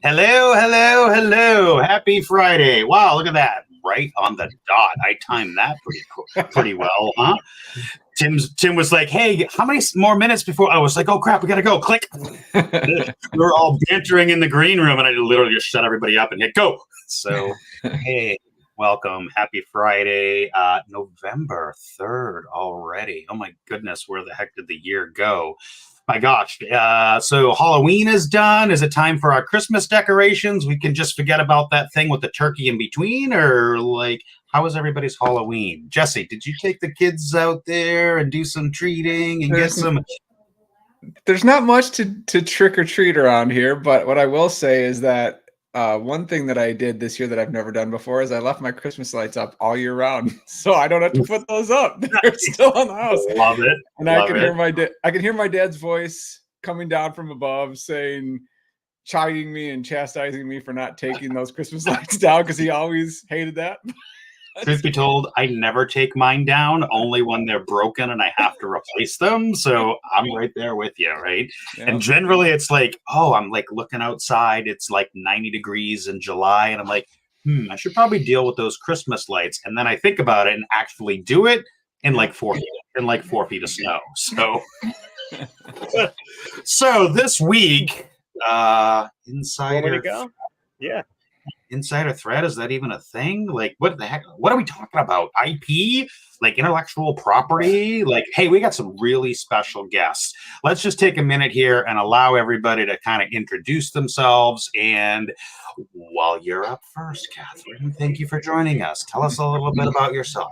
Hello, hello, hello. Happy Friday. Wow, look at that. Right on the dot. I timed that pretty well, huh? Tim was like, hey, how many more minutes before? I was like, oh, crap, we got to go. Click. We were all bantering in the green room, and I literally just shut everybody up and hit go. So, hey, welcome. Happy Friday. November 3rd already. Oh, my goodness. Where the heck did the year go? My gosh. So Halloween is done. Is it time for our Christmas decorations? We can just forget about that thing with the turkey in between, or like, how was everybody's Halloween? Jesse, did you take the kids out there and do some treating and get some? There's not much to trick or treat around here, but what I will say is that one thing that I did this year that I've never done before is I left my Christmas lights up all year round, so I don't have to put those up. They're still on the house. Love it. And I can hear my dad's voice coming down from above saying, chiding me and chastising me for not taking those Christmas lights down because he always hated that. Truth be told, I never take mine down, only when they're broken and I have to replace them. So I'm right there with you, right? Yeah. And generally it's like, oh, I'm like looking outside. It's like 90 degrees in July. And I'm like, I should probably deal with those Christmas lights. And then I think about it and actually do it in like 4 feet of snow. So this week, Insider. Yeah. Insider threat, is that even a thing? Like, what the heck? What are we talking about? IP? Like intellectual property? Like, hey, we got some really special guests. Let's just take a minute here and allow everybody to kind of introduce themselves. And while you're up first, Catherine, thank you for joining us. Tell us a little bit about yourself.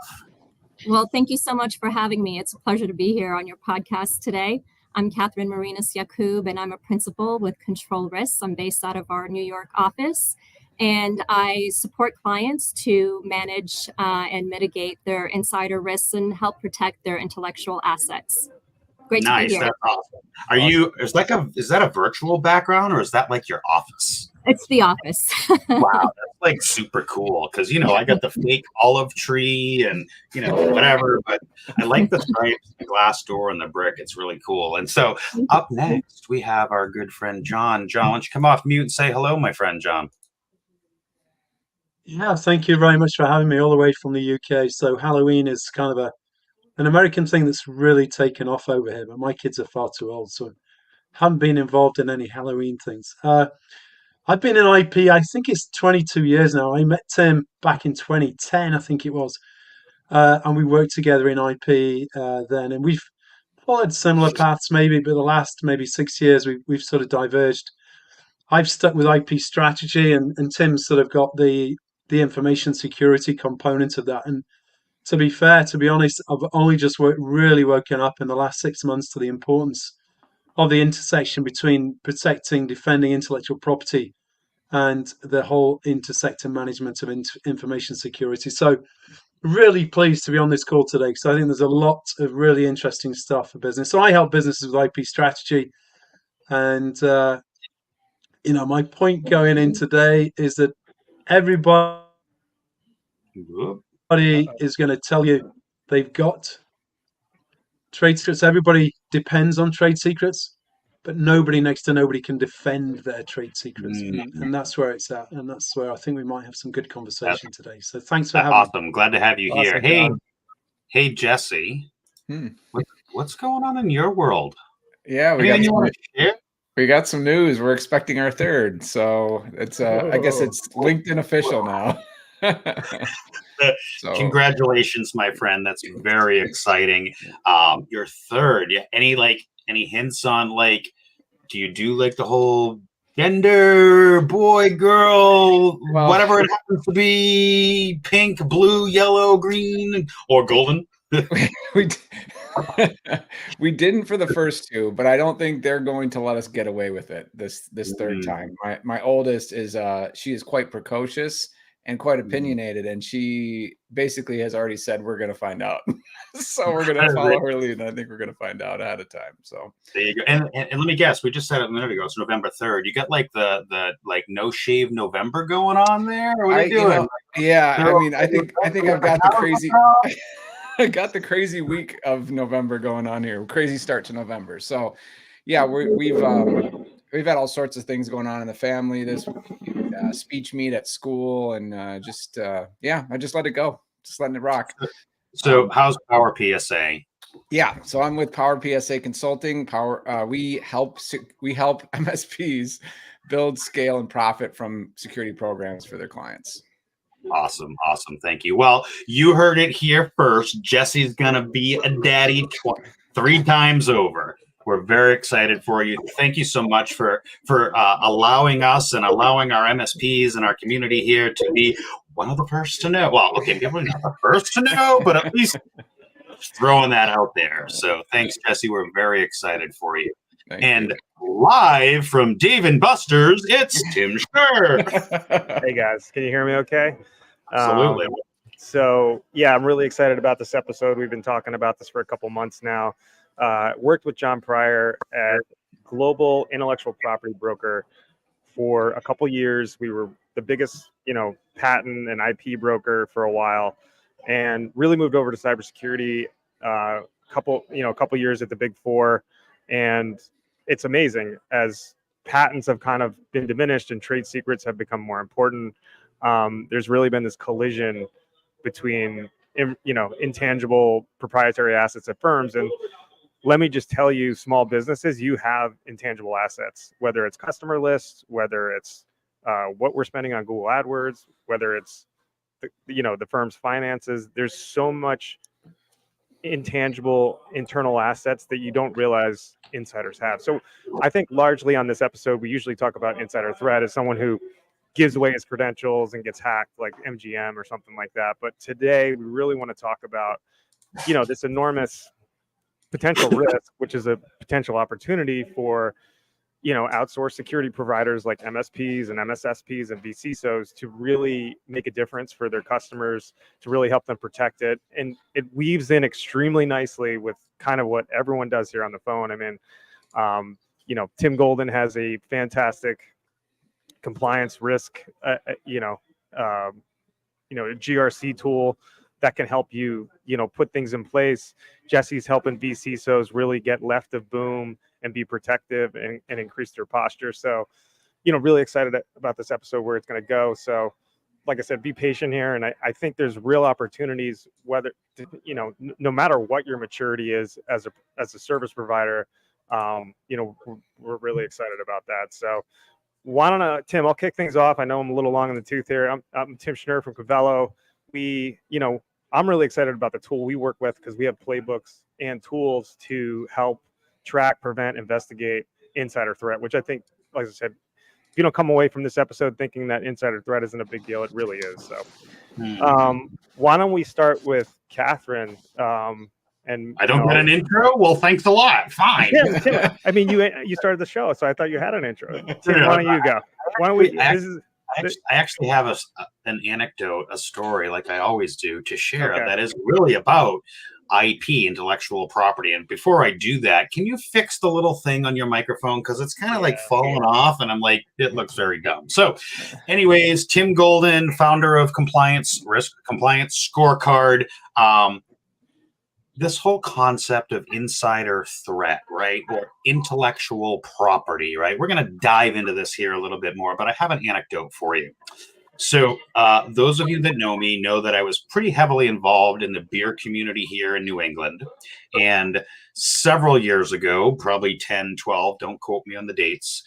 Well, thank you so much for having me. It's a pleasure to be here on your podcast today. I'm Catherine Marinas Yakub, and I'm a principal with Control Risks. I'm based out of our New York office. And I support clients to manage and mitigate their insider risks and help protect their intellectual assets. Great to be here. That's awesome. Are you? Is that a virtual background, or is that like your office? It's the office. Wow, that's like super cool because I got the fake olive tree and whatever, but I like the stripes, the glass door, and the brick. It's really cool. And so up next we have our good friend John. John, why don't you come off mute and say hello, my friend John? Yeah, thank you very much for having me all the way from the UK. So Halloween is kind of an American thing that's really taken off over here, but my kids are far too old, so haven't been involved in any Halloween things. I've been in IP, I think it's 22 years now. I met Tim back in 2010, I think it was, and we worked together in IP then, and we've followed similar paths maybe, but the last maybe 6 years we've sort of diverged. I've stuck with IP strategy, and Tim's sort of got the information security component of that. And to be fair, to be honest, I've only just really woken up in the last 6 months to the importance of the intersection between protecting, defending intellectual property and the whole intersector management of information security. So really pleased to be on this call today because I think there's a lot of really interesting stuff for business. So I help businesses with IP strategy. And, my point going in today is that everybody is going to tell you they've got trade secrets. Everybody depends on trade secrets, but next to nobody can defend their trade secrets. And that's where it's at. And that's where I think we might have some good conversation today. So thanks for having me. Awesome. Glad to have you here. Hey, Jesse, what's going on in your world? Yeah, we got some news. We're expecting our third, so it's I guess it's LinkedIn official now. So. Congratulations, my friend. That's very exciting. Your third. Yeah. Any hints on do you do the whole gender, boy, girl, whatever it happens to be, pink, blue, yellow, green, or golden? we we didn't for the first two, but I don't think they're going to let us get away with it this third time. My oldest is she is quite precocious and quite opinionated, and she basically has already said we're going to find out. So we're going to follow her lead, and I think we're going to find out ahead of time. So there you go. And let me guess, we just said it a minute ago. It's November 3rd. You got like the like no shave November going on there? Or what are you doing? Yeah, I mean, I think I've got the crazy. I got the crazy week of November going on here. Crazy start to November. So, yeah, we've had all sorts of things going on in the family this week. Speech meet at school, and I just let it go, just letting it rock. So, how's Power PSA? Yeah, so I'm with Power PSA Consulting. We help MSPs build, scale, and profit from security programs for their clients. Awesome. Thank you. Well, you heard it here first. Jesse's gonna be a daddy 3 times over. We're very excited for you. Thank you so much for allowing us and allowing our MSPs and our community here to be one of the first to know. Well, okay, maybe not the first to know, but at least throwing that out there. So thanks, Jesse. We're very excited for you. Thank you. Live from Dave & Buster's, it's Tim Schnur. Hey guys, can you hear me okay? Absolutely. So yeah, I'm really excited about this episode. We've been talking about this for a couple months now. Worked with John Pryor at global intellectual property broker for a couple years. We were the biggest, patent and IP broker for a while, and really moved over to cybersecurity. A couple years at the Big Four, and it's amazing as patents have kind of been diminished and trade secrets have become more important. There's really been this collision between, intangible proprietary assets at firms. And let me just tell you, small businesses, you have intangible assets, whether it's customer lists, whether it's what we're spending on Google AdWords, whether it's, the firm's finances. There's so much intangible internal assets that you don't realize insiders have. So I think largely on this episode, we usually talk about insider threat as someone who gives away his credentials and gets hacked, like MGM or something like that. But today we really want to talk about, this enormous potential risk, which is a potential opportunity for, outsourced security providers like MSPs and MSSPs and VCSOs to really make a difference for their customers, to really help them protect it. And it weaves in extremely nicely with kind of what everyone does here on the phone. I mean, Tim Golden has a fantastic compliance risk, a GRC tool that can help you, put things in place. Jesse's helping VCSOs really get left of boom and be protective and increase their posture. So, really excited about this episode, where it's going to go. So, like I said, be patient here. And I think there's real opportunities, whether, no matter what your maturity is as a service provider, we're really excited about that. So why don't Tim, I'll kick things off. I know I'm a little long in the tooth here. I'm Tim Schnur from Cavello. I'm really excited about the tool we work with, because we have playbooks and tools to help track, prevent, investigate insider threat, which I think, like I said, if you don't come away from this episode thinking that insider threat isn't a big deal, it really is. So why don't we start with Catherine? And I don't get an intro? Well, thanks a lot. Fine. Tim, I mean, you started the show, so I thought you had an intro. Tim, why don't you go? Why don't we? I actually have an anecdote, a story, like I always do, to share that is really about IP, intellectual property. And before I do that, can you fix the little thing on your microphone? Because it's kind of like falling off, and I'm like, it looks very dumb. So anyways, Tim Golden, founder of Risk Compliance Scorecard. This whole concept of insider threat, right, or intellectual property, right? We're going to dive into this here a little bit more, but I have an anecdote for you. So those of you that know me know that I was pretty heavily involved in the beer community here in New England. And several years ago, probably 10, 12, don't quote me on the dates,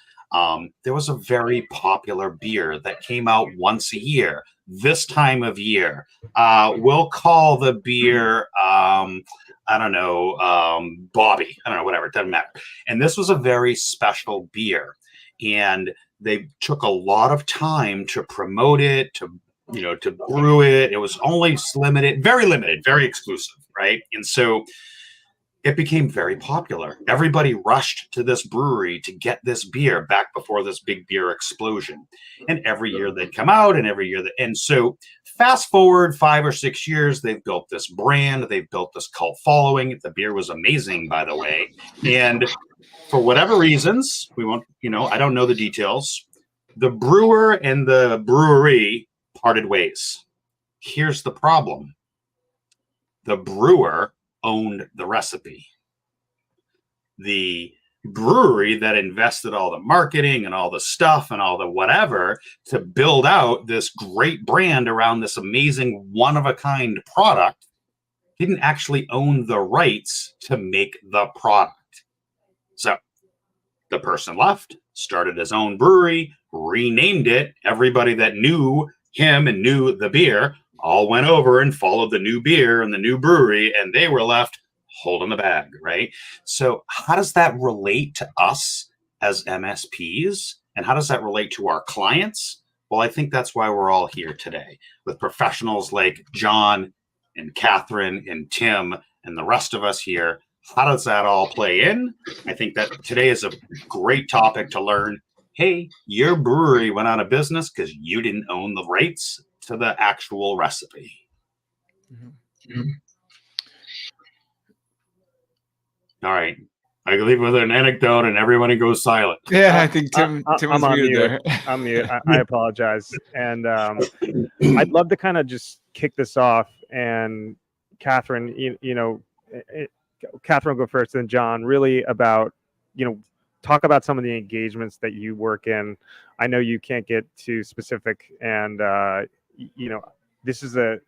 there was a very popular beer that came out once a year, this time of year. We'll call the beer, Bobby. I don't know, whatever, it doesn't matter. And this was a very special beer. And they took a lot of time to promote it, to to brew it. It was only limited, very exclusive, right? And so it became very popular. Everybody rushed to this brewery to get this beer back before this big beer explosion. And every year they'd come out, and so fast forward 5 or 6 years, they've built this brand, they've built this cult following. The beer was amazing, by the way. And for whatever reasons, we won't, I don't know the details, the brewer and the brewery parted ways. Here's the problem. The brewer owned the recipe. The brewery that invested all the marketing and all the stuff and all the whatever to build out this great brand around this amazing one-of-a-kind product didn't actually own the rights to make the product. So the person left, started his own brewery, renamed it. Everybody that knew him and knew the beer all went over and followed the new beer and the new brewery, and they were left holding the bag, right? So how does that relate to us as MSPs? And how does that relate to our clients? Well, I think that's why we're all here today with professionals like John and Catherine and Tim and the rest of us here. How does that all play in? I think that today is a great topic to learn. Hey, your brewery went out of business because you didn't own the rights to the actual recipe. Mm-hmm. All right. I can leave with an anecdote and everybody goes silent. Yeah, I think Tim was muted there. I'm mute. I apologize. And I'd love to kind of just kick this off. And Catherine, Catherine will go first, and John, really about, talk about some of the engagements that you work in. I know you can't get too specific, and this is a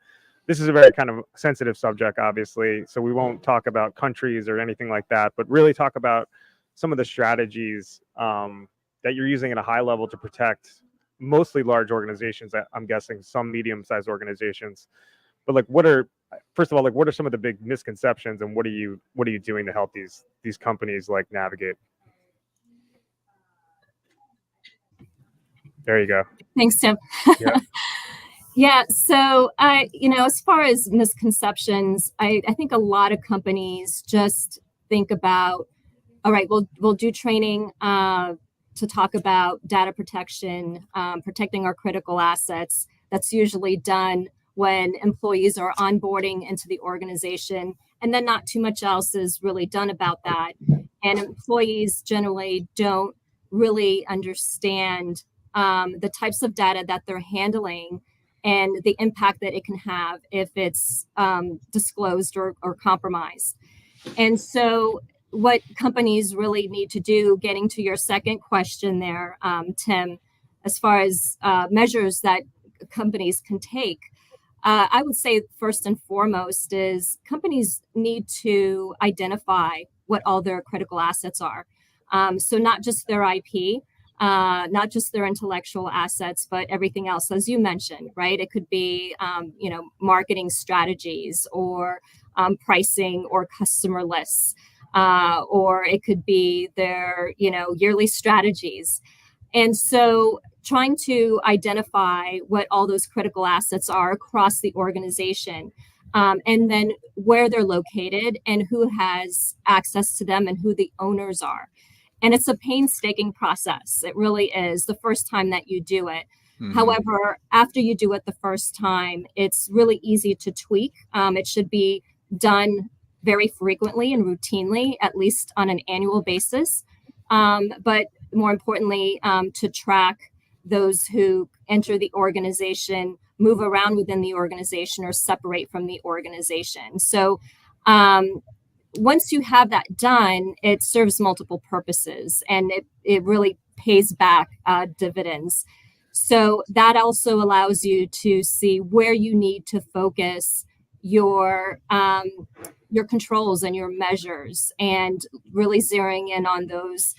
very kind of sensitive subject, obviously. So we won't talk about countries or anything like that, but really talk about some of the strategies that you're using at a high level to protect mostly large organizations. I'm guessing some medium-sized organizations, but what are some of the big misconceptions, and what are you doing to help these companies navigate? There you go. Thanks, Tim. Yeah. Yeah. So, as far as misconceptions, I think a lot of companies just think about, all right, we'll do training to talk about data protection, protecting our critical assets. That's usually done when employees are onboarding into the organization, and then not too much else is really done about that. And employees generally don't really understand the types of data that they're handling and the impact that it can have if it's disclosed or compromised. And so what companies really need to do, getting to your second question there, Tim, as far as measures that companies can take, I would say first and foremost is companies need to identify what all their critical assets are. So not just their IP, not just their intellectual assets, but everything else, as you mentioned, right? It could be, marketing strategies or pricing or customer lists, or it could be their, yearly strategies. And so trying to identify what all those critical assets are across the organization, and then where they're located and who has access to them and who the owners are. And it's a painstaking process. It really is the first time that you do it. Mm-hmm. However, after you do it the first time, it's really easy to tweak. It should be done very frequently and routinely, at least on an annual basis. But more importantly, to track those who enter the organization, move around within the organization, or separate from the organization. So once you have that done, it serves multiple purposes, and it really pays back dividends. So that also allows you to see where you need to focus your controls and your measures, and really zeroing in on those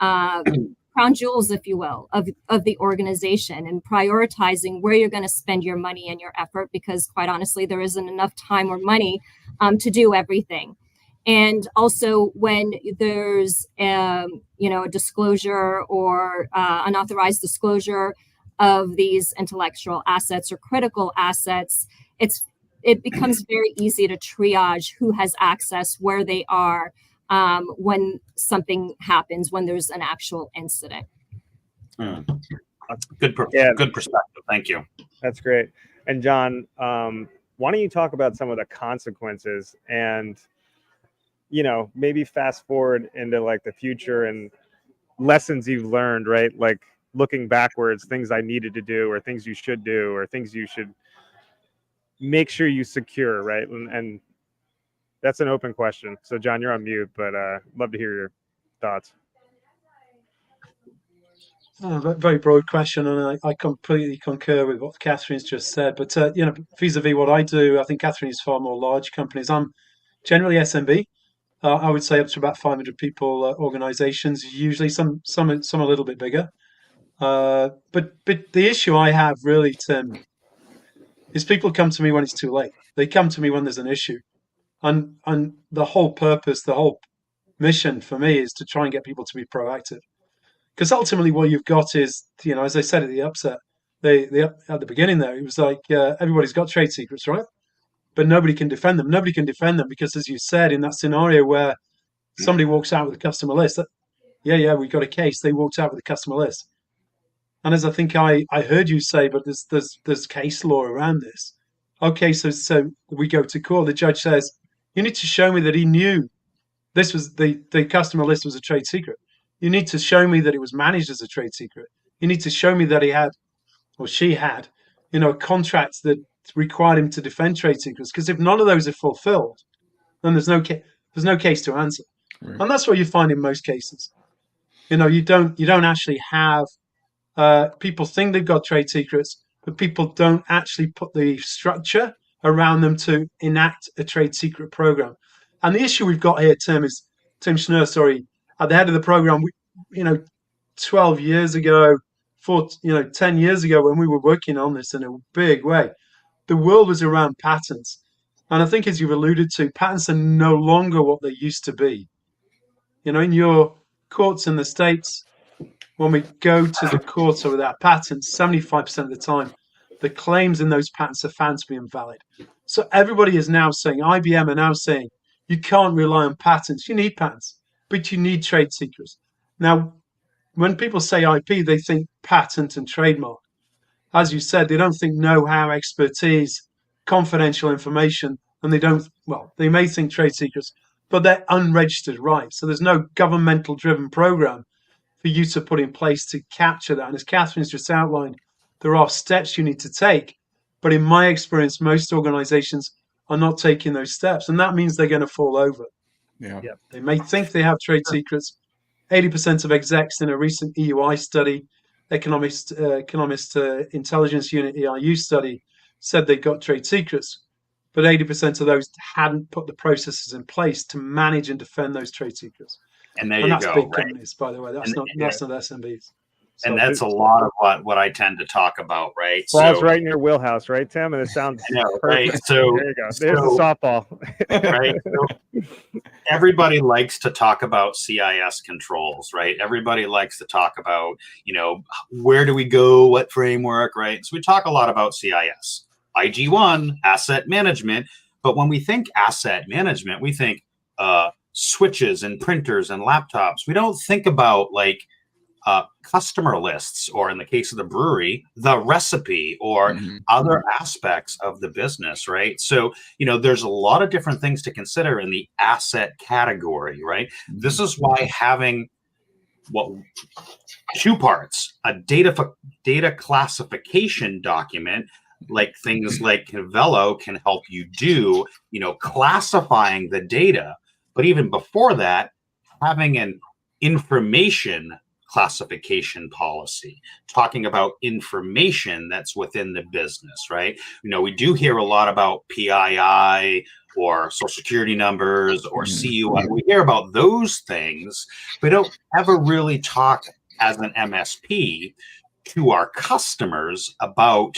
crown jewels, if you will, of the organization, and prioritizing where you're going to spend your money and your effort, because quite honestly, there isn't enough time or money to do everything. And also when there's a disclosure or unauthorized disclosure of these intellectual assets or critical assets, it becomes very easy to triage who has access, where they are, when something happens, when there's an actual incident. Good perspective. Thank you. That's great. And John, why don't you talk about some of the consequences and, maybe fast forward into like the future and lessons you've learned, right? Like looking backwards, things I needed to do or things you should do or things you should make sure you secure, right? And that's an open question. So John, you're on mute, but love to hear your thoughts. Very broad question, and I completely concur with what Catherine's just said. But vis-a-vis what I do, I think Catherine is far more large companies. I'm generally SMB. I would say up to about 500 people organizations. Usually, some a little bit bigger. But the issue I have really, Tim, is people come to me when it's too late. They come to me when there's an issue, and the whole purpose, the whole mission for me is to try and get people to be proactive. Because ultimately, what you've got is, as I said at the upset, at the beginning there, it was like everybody's got trade secrets, right? But nobody can defend them. Nobody can defend them because, as you said, in that scenario where somebody walks out with a customer list, we got a case. They walked out with a customer list, and as I think I heard you say, but there's case law around this. Okay, so we go to court. The judge says you need to show me that he knew this was the customer list was a trade secret. You need to show me that it was managed as a trade secret. You need to show me that he had, or she had, a contract that required him to defend trade secrets. Because if none of those are fulfilled, then there's no case to answer. Right. And that's what you find in most cases. You don't actually have people think they've got trade secrets, but people don't actually put the structure around them to enact a trade secret program. And the issue we've got here, Tim Schnur, at the head of the program, 12 years ago, 10 years ago, when we were working on this in a big way, the world was around patents. And I think, as you've alluded to, patents are no longer what they used to be. In your courts in the States, when we go to the courts over that patent, 75% of the time, the claims in those patents are found to be invalid. So everybody is now saying, IBM are now saying, you can't rely on patents. You need patents, but you need trade secrets. Now, when people say IP, they think patent and trademark. As you said, they don't think know-how, expertise, confidential information, and they may think trade secrets, but they're unregistered rights. So there's no governmental-driven program for you to put in place to capture that. And as Catherine's just outlined, there are steps you need to take. But in my experience, most organizations are not taking those steps, and that means they're going to fall over. Yeah. They may think they have trade secrets. 80% of execs in a recent EUI study, Economist Intelligence Unit EIU study, said they got trade secrets, but 80% of those hadn't put the processes in place to manage and defend those trade secrets. And there and you that's go, big right? companies, by the way. That's not SMBs. So, and that's a lot of what I tend to talk about, right? Falls right in your wheelhouse, right, Tim? And it sounds right. So there you go. There's the softball. Right. So everybody likes to talk about CIS controls, right? Everybody likes to talk about, where do we go, what framework, right? So we talk a lot about CIS, IG1, asset management. But when we think asset management, we think switches and printers and laptops. We don't think about customer lists, or in the case of the brewery, the recipe, or other aspects of the business, right? So, there's a lot of different things to consider in the asset category, right? This is why having two parts, a data classification document, like things like Velo can help you do, classifying the data. But even before that, having an information classification policy, talking about information that's within the business, right? We do hear a lot about PII or social security numbers or CUI. We hear about those things, but don't ever really talk as an MSP to our customers about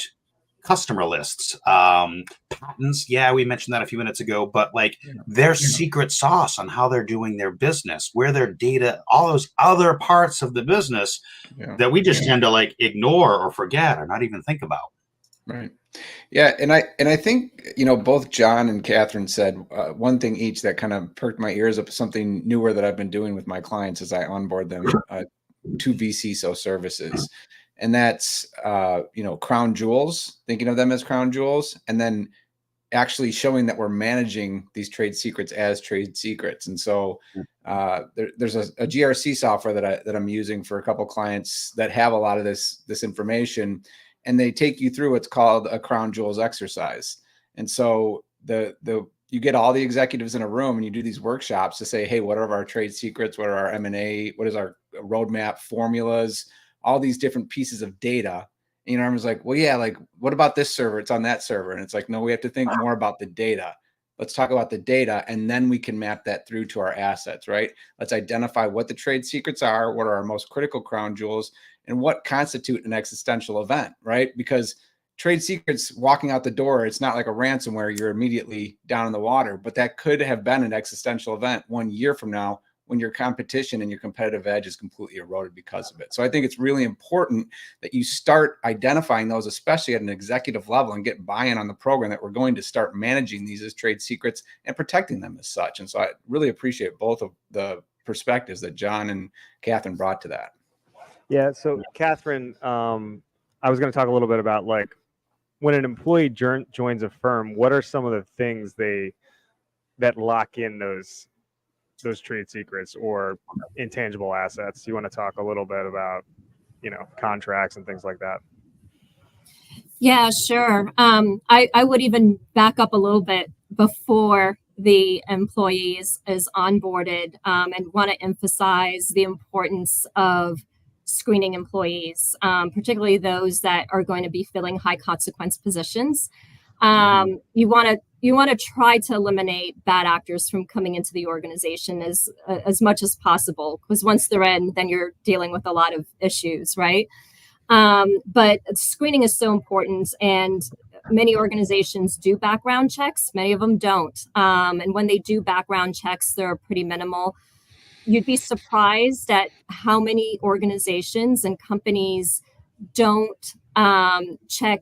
customer lists, patents. Yeah, we mentioned that a few minutes ago, but like their secret sauce on how they're doing their business, where their data, all those other parts of the business that we just tend to like ignore or forget or not even think about. Right. Yeah, and I think both John and Catherine said one thing each that kind of perked my ears up. Something newer that I've been doing with my clients as I onboard them to vCISO services, and that's crown jewels. Thinking of them as crown jewels, and then actually showing that we're managing these trade secrets as trade secrets. And so there's a GRC software that I'm using for a couple clients that have a lot of this information. And they take you through what's called a crown jewels exercise. And so you get all the executives in a room and you do these workshops to say, hey, what are our trade secrets? What are our M&A? What is our roadmap, formulas, all these different pieces of data. And I was like, well, yeah, like what about this server? It's on that server. And it's like, no, we have to think more about the data. Let's talk about the data, and then we can map that through to our assets, right? Let's identify what the trade secrets are, what are our most critical crown jewels, and what constitute an existential event, right? Because trade secrets walking out the door, it's not like a ransomware, you're immediately down in the water, but that could have been an existential event 1 year from now when your competition and your competitive edge is completely eroded because of it. So I think it's really important that you start identifying those, especially at an executive level, and get buy-in on the program that we're going to start managing these as trade secrets and protecting them as such. And so I really appreciate both of the perspectives that John and Catherine brought to that. Yeah. So Catherine, I was going to talk a little bit about like when an employee joins a firm, what are some of the things that lock in those trade secrets or intangible assets? You want to talk a little bit about, contracts and things like that? Yeah, sure. I would even back up a little bit before the employee is onboarded, and want to emphasize the importance of screening employees, particularly those that are going to be filling high consequence positions. You want to try to eliminate bad actors from coming into the organization as much as possible, because once they're in, then you're dealing with a lot of issues, right? But screening is so important, and many organizations do background checks. Many of them don't. And when they do background checks, they're pretty minimal. You'd be surprised at how many organizations and companies don't check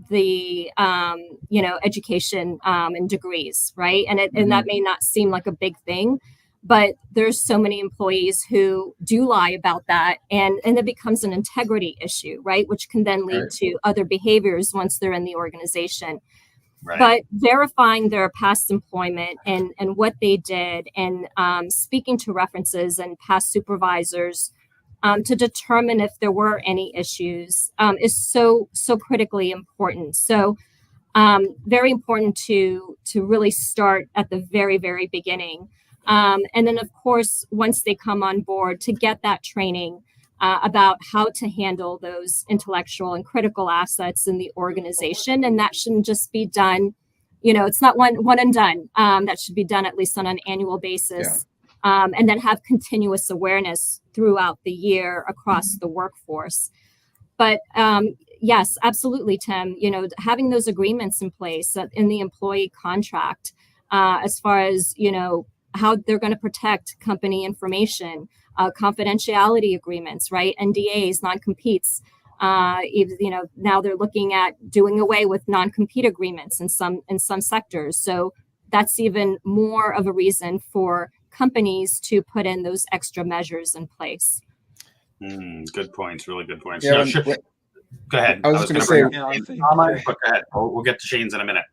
the education and degrees, right? And that may not seem like a big thing, but there's so many employees who do lie about that, and it becomes an integrity issue, right? Which can then lead to other behaviors once they're in the organization. Right. But verifying their past employment and what they did, and speaking to references and past supervisors to determine if there were any issues is so critically important. So very important to really start at the very, very beginning. And then, of course, once they come on board, to get that training about how to handle those intellectual and critical assets in the organization. And that shouldn't just be done, it's not one and done. That should be done at least on an annual basis. Yeah. And then have continuous awareness throughout the year across the workforce. But yes, absolutely, Tim, having those agreements in place in the employee contract, as far as, how they're going to protect company information, confidentiality agreements, right? NDAs, non-competes. Now they're looking at doing away with non-compete agreements in some sectors. So that's even more of a reason for companies to put in those extra measures in place. Good points. Really good points. Yeah, go ahead. I was just going to say, go ahead. We'll get to Shane's in a minute.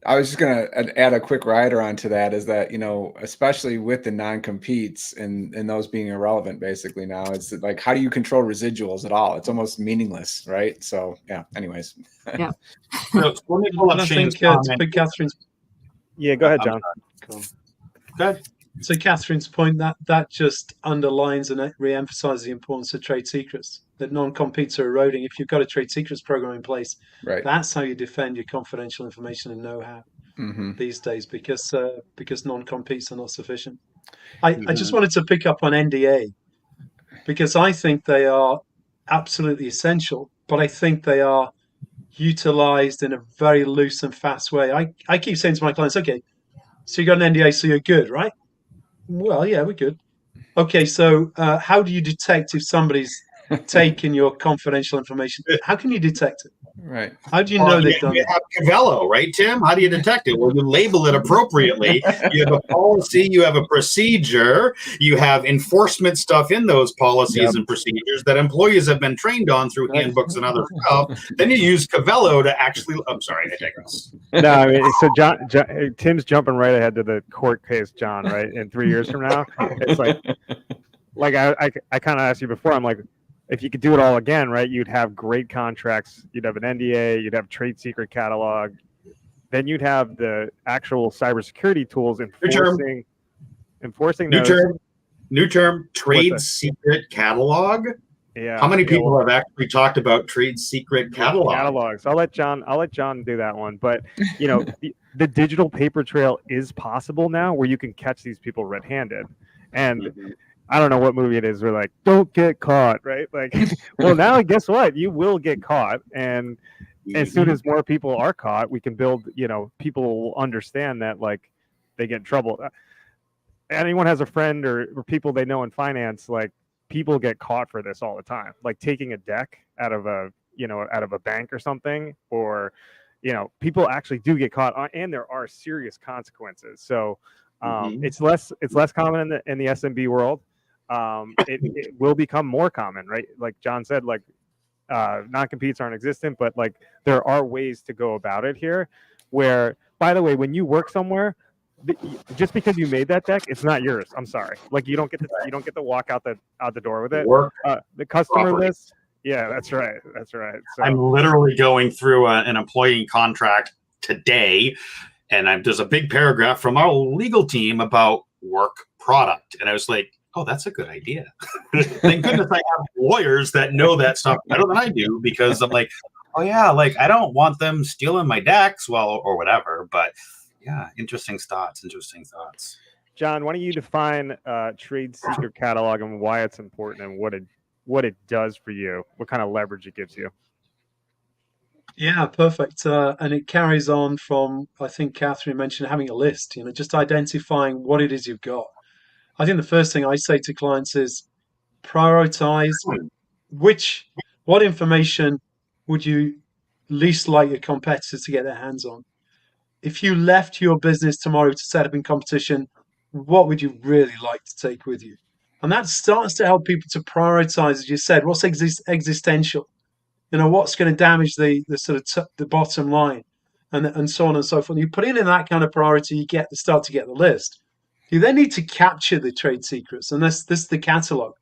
I was just going to add a quick rider onto that, is that, especially with the non-competes and those being irrelevant basically now, it's like, how do you control residuals at all? It's almost meaningless, right? So, yeah, anyways. Yeah. So let me pull up Shane's comment. Catherine's. Yeah, go ahead, John. Go ahead. So Catherine's point, that just underlines and re-emphasizes the importance of trade secrets, that non-competes are eroding. If you've got a trade secrets program in place, that's how you defend your confidential information and know-how these days, because non-competes are not sufficient. I just wanted to pick up on NDA, because I think they are absolutely essential, but I think they are utilized in a very loose and fast way. I keep saying to my clients, okay, so you got an NDA, so you're good, right? Well, yeah, we're good. Okay, so how do you detect if somebody's taken your confidential information? How can you detect it? Right. How do you know they've done you it? have Cavello, right, Tim? How do you detect it? Well, you label it appropriately. You have a policy, you have a procedure, you have enforcement stuff in those policies and procedures that employees have been trained on through handbooks and other stuff. Then you use Cavello to actually. I'm sorry, I digress. No, I mean, so John, Tim's jumping right ahead to the court case, John. Right, in 3 years from now, it's like I kind of asked you before. I'm like, if you could do it all again, right? You'd have great contracts. You'd have an NDA. You'd have trade secret catalog. Then you'd have the actual cybersecurity tools enforcing those. New term. Trade secret catalog. Yeah. How many people have actually talked about trade secret catalogs? I'll let John do that one. But you know, the digital paper trail is possible now, where you can catch these people red-handed. And I don't know what movie it is. We're like, don't get caught, right? Like, well, now guess what? You will get caught, and as soon as more people are caught, we can build. You know, people will understand that like they get in trouble. Anyone has a friend or people they know in finance, like people get caught for this all the time, like taking a deck out of a bank or something, or people actually do get caught, and there are serious consequences. So it's less common in the SMB world. It will become more common, right? Like John said, like non-competes aren't existent, but like there are ways to go about it here. Where, by the way, when you work somewhere, just because you made that deck, it's not yours. I'm sorry. Like you don't get to walk out the door with it. The customer list. Yeah, that's right. So, I'm literally going through an employee contract today, and there's a big paragraph from our legal team about work product, and I was like, oh, that's a good idea. Thank goodness I have lawyers that know that stuff better than I do, because I'm like, oh yeah, like I don't want them stealing my decks, or whatever. But yeah, interesting thoughts. John, why don't you define trade secret catalog and why it's important and what it does for you, what kind of leverage it gives you? Yeah, perfect. And it carries on from, I think Catherine mentioned, having a list, just identifying what it is you've got. I think the first thing I say to clients is prioritize what information would you least like your competitors to get their hands on. If you left your business tomorrow to set up in competition, what would you really like to take with you? And that starts to help people to prioritize, as you said, what's existential, what's going to damage the sort of the bottom line, and so on and so forth. You put in that kind of priority, you start to get the list. You then need to capture the trade secrets, and this is the catalog.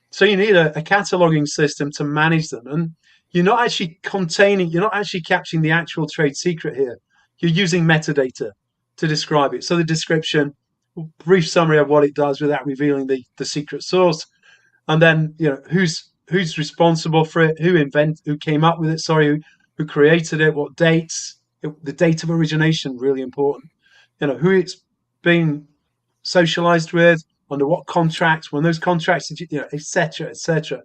So you need a cataloging system to manage them, and you're not actually capturing the actual trade secret here. You're using metadata to describe it. So the description, brief summary of what it does without revealing the secret source, and then who's responsible for it, who came up with it, who created it, what dates, the date of origination, really important. Who it's been socialized with, under what contracts, when those contracts, etc., etc.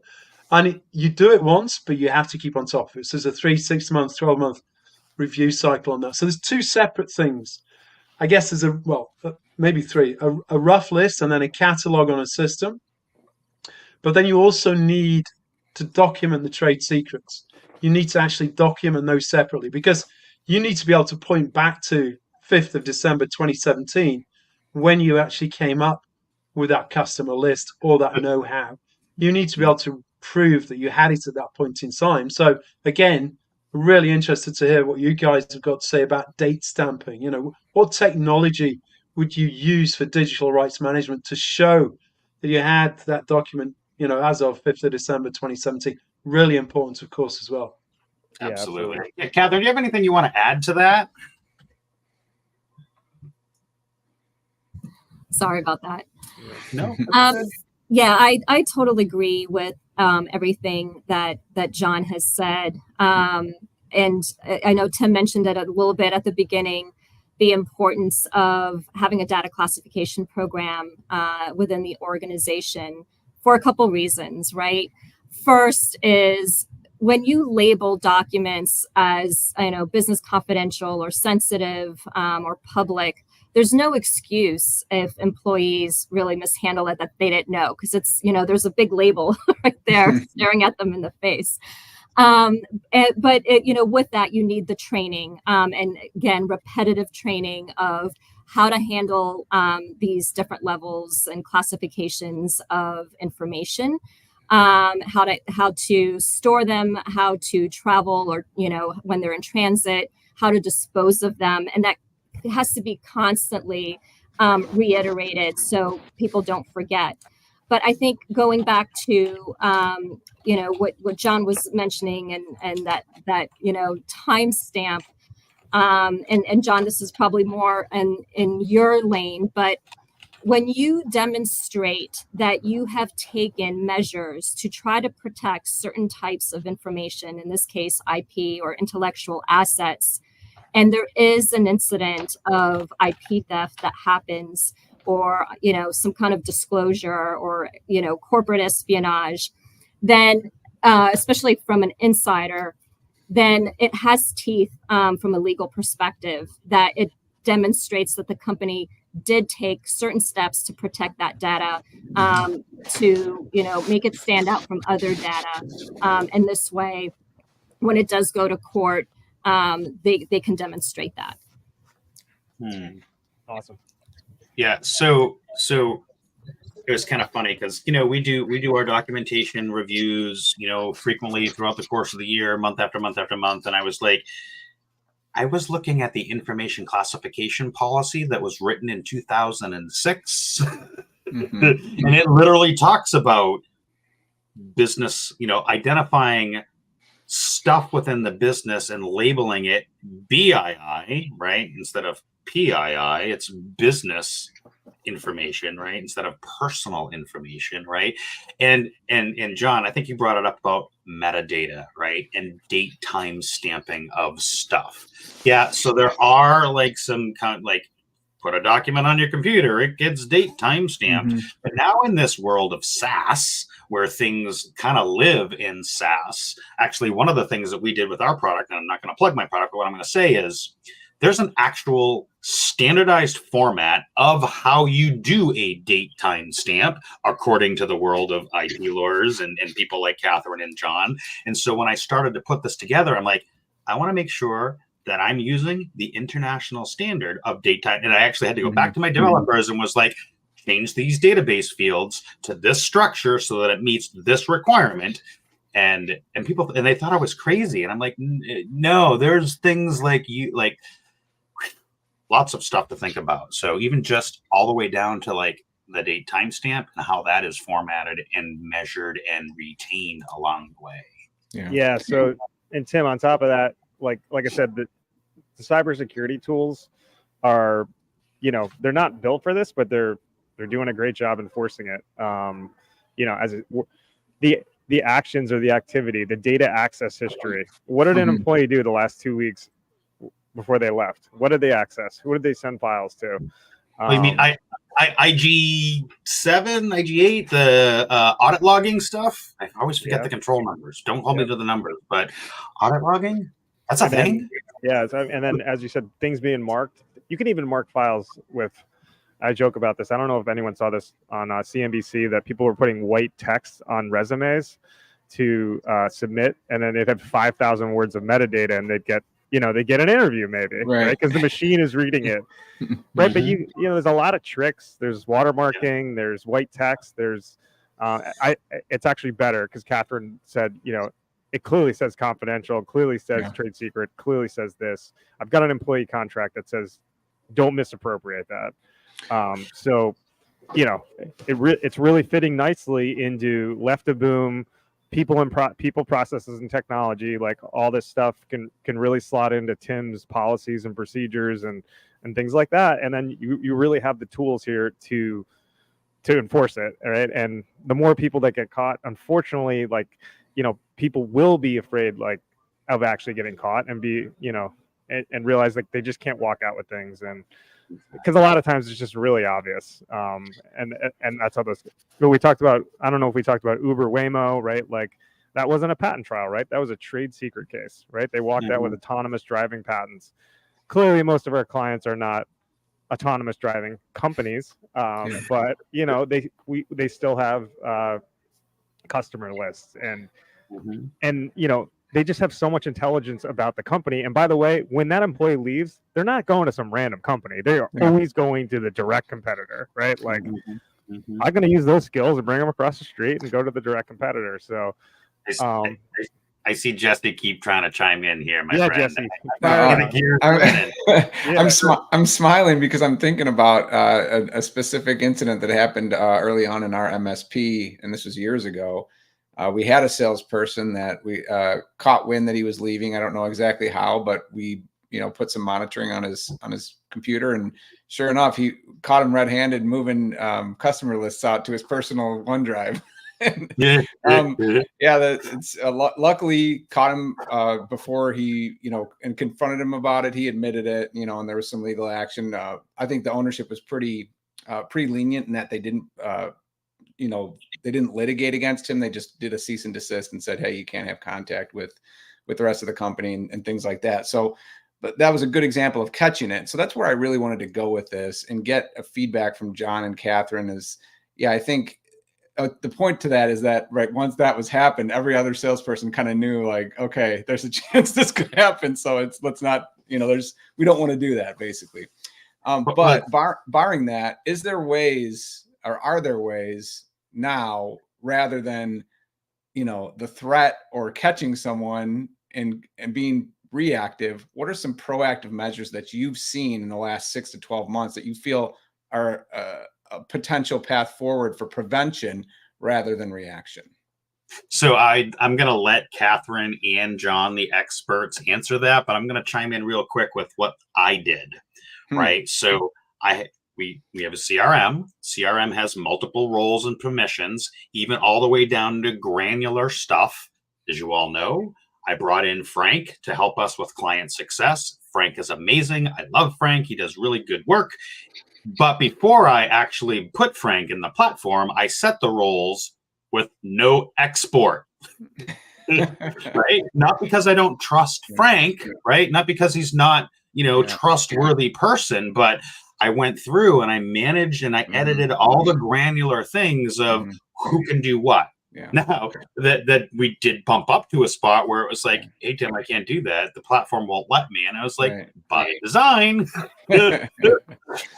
And you do it once, but you have to keep on top of it. So there's a 3, 6 month, 12-month review cycle on that. So there's two separate things. I guess there's maybe three, a rough list and then a catalog on a system. But then you also need to document the trade secrets. You need to actually document those separately, because you need to be able to point back to 5th of December 2017 when you actually came up with that customer list or that know-how. You need to be able to prove that you had it at that point in time. So again, really interested to hear what you guys have got to say about date stamping. What technology would you use for digital rights management to show that you had that document, as of 5th of December 2017? Really important, of course, as well. Yeah, absolutely. Yeah, Catherine, do you have anything you want to add to that? Sorry about that. No. Yeah, I totally agree with everything that John has said. And I know Tim mentioned it a little bit at the beginning, the importance of having a data classification program within the organization for a couple reasons, right? First is when you label documents as, business confidential or sensitive or public, there's no excuse if employees really mishandle it that they didn't know, because it's, there's a big label right there staring at them in the face. But with that, you need the training, and again, repetitive training of how to handle these different levels and classifications of information, how to store them, how to travel, or when they're in transit, how to dispose of them, and that has to be constantly reiterated so people don't forget. But I think going back to what John was mentioning, and that timestamp, and John, this is probably more in your lane, but when you demonstrate that you have taken measures to try to protect certain types of information, in this case IP or intellectual assets, and there is an incident of IP theft that happens, or some kind of disclosure, or corporate espionage, then especially from an insider, then it has teeth from a legal perspective, that it demonstrates that the company did take certain steps to protect that data, to make it stand out from other data, and this way, when it does go to court, they can demonstrate that. Awesome. Yeah. So it was kind of funny because we do our documentation reviews frequently throughout the course of the year, month after month after month, and I was looking at the information classification policy that was written in 2006, and it literally talks about business, identifying stuff within the business and labeling it BII, right, instead of PII. It's business information, right, instead of personal information, right? And John, I think you brought it up about metadata, right, and date time stamping of stuff. Yeah, so there are some kind of put a document on your computer, it gets date time stamped. But now in this world of SaaS, where things kind of live in SaaS, actually one of the things that we did with our product, and I'm not going to plug my product, but what I'm going to say is there's an actual standardized format of how you do a date time stamp according to the world of IP lawyers and people like Catherine and John. And so when I started to put this together, I'm like, I want to make sure that I'm using the international standard of date time. And I actually had to go back to my developers and was like, change these database fields to this structure so that it meets this requirement. And people, and they thought I was crazy. And I'm like, no, there's things like lots of stuff to think about. So even just all the way down to the date timestamp and how that is formatted and measured and retained along the way. Yeah. So, and Tim, on top of that, like I said, the cybersecurity tools are, they're not built for this, but they're doing a great job enforcing it. As the actions or the activity, the data access history. What did an employee do the last 2 weeks before they left? What did they access? Who did they send files to? You mean IG7, IG8, the audit logging stuff? I always forget the control numbers. Don't hold me to the numbers, but audit logging, that's a thing. And then, as you said, things being marked. You can even mark files with. I joke about this. I don't know if anyone saw this on CNBC, that people were putting white text on resumes to submit, and then they'd have 5,000 words of metadata, and they'd get an interview maybe, right? Because the machine is reading it, right? But there's a lot of tricks. There's watermarking. There's white text. There's it's actually better because Catherine said, it clearly says confidential, clearly says trade secret, clearly says this. I've got an employee contract that says don't misappropriate that. So, it's really fitting nicely into left of boom, people processes and technology. Like all this stuff can really slot into Tim's policies and procedures and things like that. And then you really have the tools here to enforce it. Right. And the more people that get caught, unfortunately, people will be afraid of actually getting caught and be, and realize they just can't walk out with things. And because a lot of times it's just really obvious. And that's how those, but we talked about, I don't know if we talked about Uber, Waymo, right? that wasn't a patent trial, right? That was a trade secret case, right? They walked out with autonomous driving patents. Clearly, most of our clients are not autonomous driving companies, but you know, they still have customer lists, and you know, they just have so much intelligence about the company. And by the way, when that employee leaves, they're not going to some random company. They are always going to the direct competitor, right? Like, I'm going to use those skills and bring them across the street and go to the direct competitor. So, I see Jesse keep trying to chime in here, my friend. Jesse. I'm smiling because I'm thinking about a specific incident that happened early on in our MSP, and this was years ago. We had a salesperson that we caught wind that he was leaving. I don't know exactly how, but we, you know, put some monitoring on his computer, and sure enough, he caught him red-handed moving customer lists out to his personal OneDrive. Luckily caught him before he, you know, and confronted him about it. He admitted it, you know, and there was some legal action. I think the ownership was pretty lenient in that they didn't they didn't litigate against him. They just did a cease and desist and said, hey, you can't have contact with the rest of the company and things like that. So, but that was a good example of catching it. So that's where I really wanted to go with this and get a feedback from John and Catherine is, I think the point to that is that, right, once that was happened, every other salesperson kind of knew, like, okay, there's a chance this could happen. So let's not, you know, we don't want to do that, basically. But barring that, are there ways now, rather than, you know, the threat or catching someone and being reactive, what are some proactive measures that you've seen in the last 6 to 12 months that you feel are a potential path forward for prevention rather than reaction? So I'm going to let Catherine and John, the experts, answer that, but I'm going to chime in real quick with what I did, right? So we have a CRM. CRM has multiple roles and permissions, even all the way down to granular stuff. As you all know, I brought in Frank to help us with client success. Frank is amazing. I love Frank. He does really good work. But before I actually put Frank in the platform, I set the roles with no export. Right? Not because I don't trust Frank, right? Not because he's not, you know, trustworthy person, but I went through and I managed and I edited all the granular things of who can do what. Now that we did bump up to a spot where it was like, hey, Tim, I can't do that. The platform won't let me. And I was like, by design.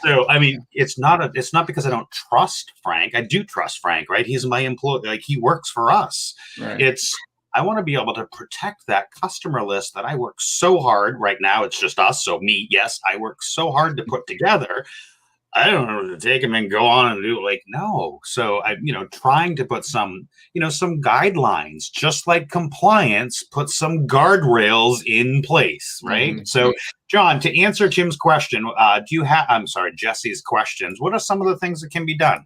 So, I mean, it's not because I don't trust Frank. I do trust Frank, right? He's my employee. Like, he works for us. Right. I want to be able to protect that customer list that I work so hard. Right now, it's just us. So me, yes, I work so hard to put together. I don't know to take them and go on and do, like, no. So I, you know, trying to put some, you know, some guidelines, just like compliance, put some guardrails in place, right? So, John, to answer Tim's question, Jesse's questions, what are some of the things that can be done?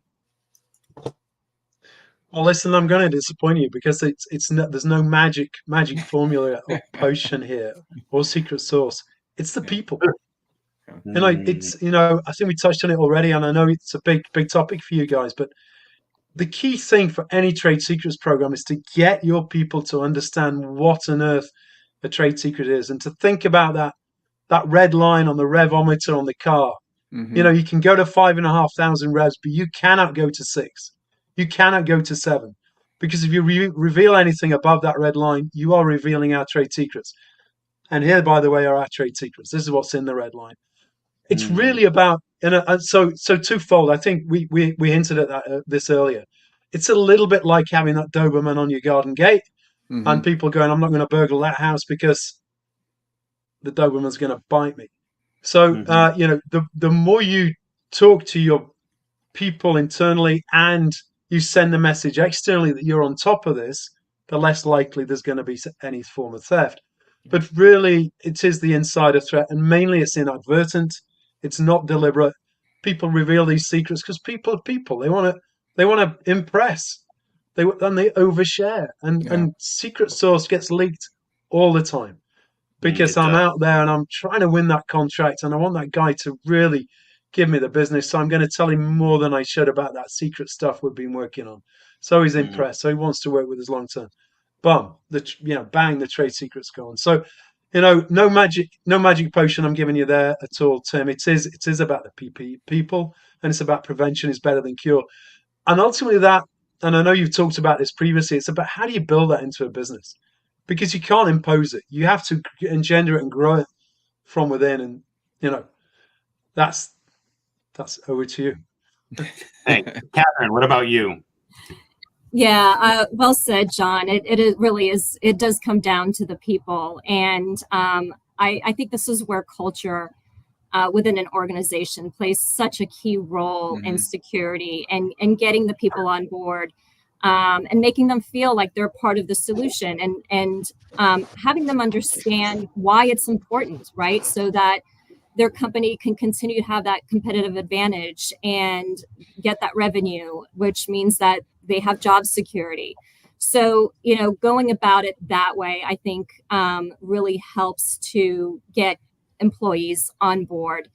Well, listen, I'm going to disappoint you because there's no magic formula or potion here or secret sauce. It's the people. And it's, you know, I think we touched on it already, and I know it's a big topic for you guys, but the key thing for any trade secrets program is to get your people to understand what on earth a trade secret is, and to think about that red line on the revometer on the car. You know, you can go to 5,500 revs, but you cannot go to 6. You cannot go to 7, because if you reveal anything above that red line, you are revealing our trade secrets. And here, by the way, are our trade secrets. This is what's in the red line. It's really about, so twofold. I think we hinted at this earlier. It's a little bit like having that Doberman on your garden gate, and people going, I'm not going to burgle that house because the Doberman's going to bite me. So, you know, the more you talk to your people internally and you send the message externally that you're on top of this, the less likely there's going to be any form of theft. But really, it is the insider threat, and mainly it's inadvertent. It's not deliberate. People reveal these secrets because people are people. They want to impress. They overshare, and secret source gets leaked all the time because I'm out there and I'm trying to win that contract, and I want that guy to really give me the business. So I'm going to tell him more than I should about that secret stuff we've been working on. So he's impressed. So he wants to work with us long term. bum, bang, the trade secret's gone. So, no magic potion I'm giving you there at all, Tim. It is about the people, and it's about prevention is better than cure. And ultimately and I know you've talked about this previously, it's about how do you build that into a business? Because you can't impose it. You have to engender it and grow it from within. And, that's over to you. Thanks. Catherine, what about you? Yeah, well said, John. It really is. It does come down to the people. And I think this is where culture within an organization plays such a key role in security and getting the people on board and making them feel like they're part of the solution and having them understand why it's important, right? So that their company can continue to have that competitive advantage and get that revenue, which means that they have job security. So, going about it that way, I think really helps to get employees on board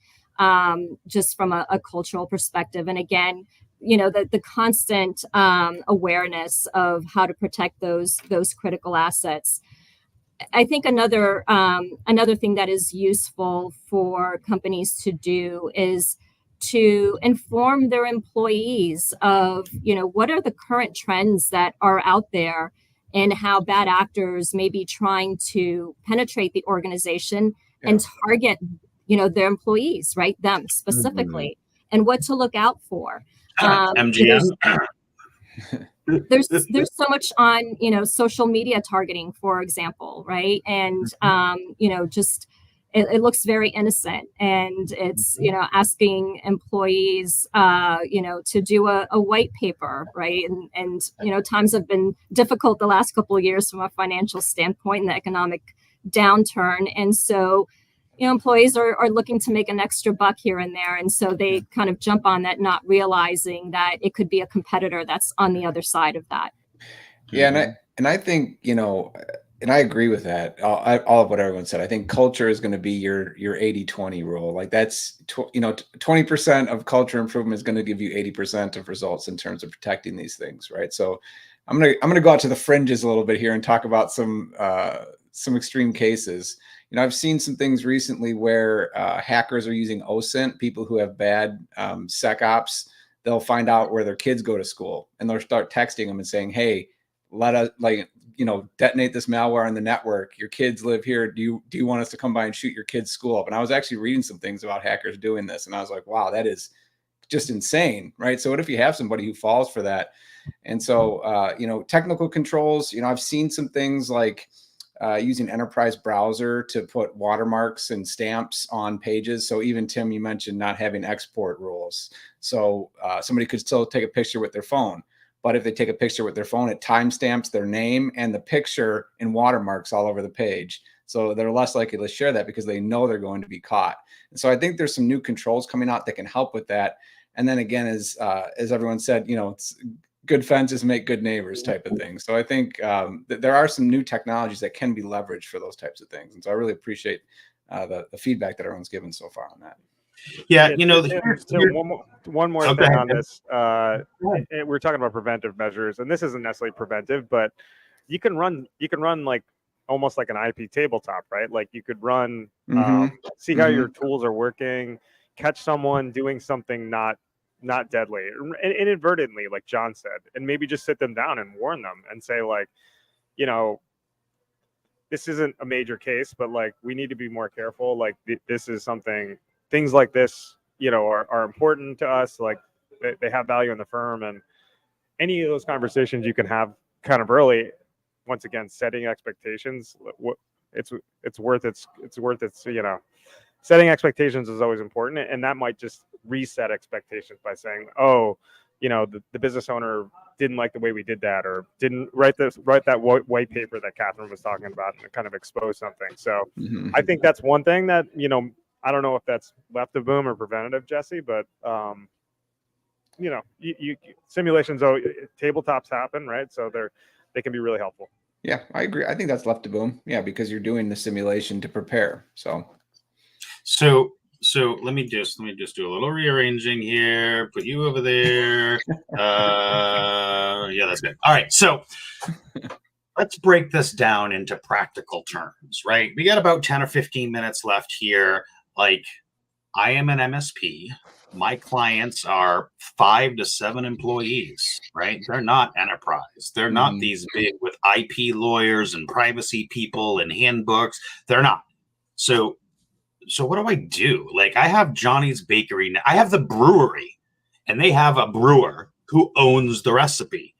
just from a cultural perspective. And again, the constant awareness of how to protect those critical assets. I think another thing that is useful for companies to do is to inform their employees of, what are the current trends that are out there and how bad actors may be trying to penetrate the organization and target, their employees, right? Them specifically, and what to look out for. MGM. There's so much on social media targeting, for example, right? And just it looks very innocent, and it's asking employees to do a white paper, right? And times have been difficult the last couple of years from a financial standpoint and the economic downturn, and so employees are looking to make an extra buck here and there. And so they kind of jump on that, not realizing that it could be a competitor that's on the other side of that. Yeah. And I think, and I agree with that. All of what everyone said. I think culture is going to be your 80-20 rule. Like that's, 20% of culture improvement is going to give you 80% of results in terms of protecting these things. Right. So I'm going to go out to the fringes a little bit here and talk about some extreme cases. I've seen some things recently where hackers are using OSINT, people who have bad SecOps. They'll find out where their kids go to school, and they'll start texting them and saying, hey, let us detonate this malware on the network. Your kids live here. Do you want us to come by and shoot your kids' school up? And I was actually reading some things about hackers doing this, and I was like, wow, that is just insane, right? So what if you have somebody who falls for that? And so, technical controls, I've seen some things like using enterprise browser to put watermarks and stamps on pages. So even Tim, you mentioned not having export rules. So somebody could still take a picture with their phone, but if they take a picture with their phone, it timestamps their name and the picture in watermarks all over the page. So they're less likely to share that because they know they're going to be caught. And so I think there's some new controls coming out that can help with that. And then again, as everyone said, it's good fences make good neighbors type of thing. So I think that there are some new technologies that can be leveraged for those types of things. And so I really appreciate the feedback that everyone's given so far on that. Yeah, one more thing on this. We're talking about preventive measures, and this isn't necessarily preventive, but you can run like almost like an IP tabletop, right? Like you could run, see how your tools are working, catch someone doing something not deadly, inadvertently, like John said, and maybe just sit them down and warn them and say, like, this isn't a major case, but like we need to be more careful. Like this is something. Things like this, are important to us. Like they have value in the firm, and any of those conversations you can have kind of early. Once again, setting expectations. It's worth its. Setting expectations is always important, and that might just reset expectations by saying, "Oh, the business owner didn't like the way we did that, or didn't write that white paper that Catherine was talking about, and kind of expose something." So, I think that's one thing that I don't know if that's left of boom or preventative, Jesse, but you simulations, tabletops happen, right? So they can be really helpful. Yeah, I agree. I think that's left of boom. Yeah, because you're doing the simulation to prepare. So let me just do a little rearranging here. Put you over there. Yeah, that's good. All right, so let's break this down into practical terms, right? We got about 10 or 15 minutes left here. Like, I am an MSP. My clients are 5 to 7 employees, right? They're not enterprise. They're not these big with IP lawyers and privacy people and handbooks. They're not. So what do I do? Like, I have Johnny's Bakery. I have the brewery, and they have a brewer who owns the recipe.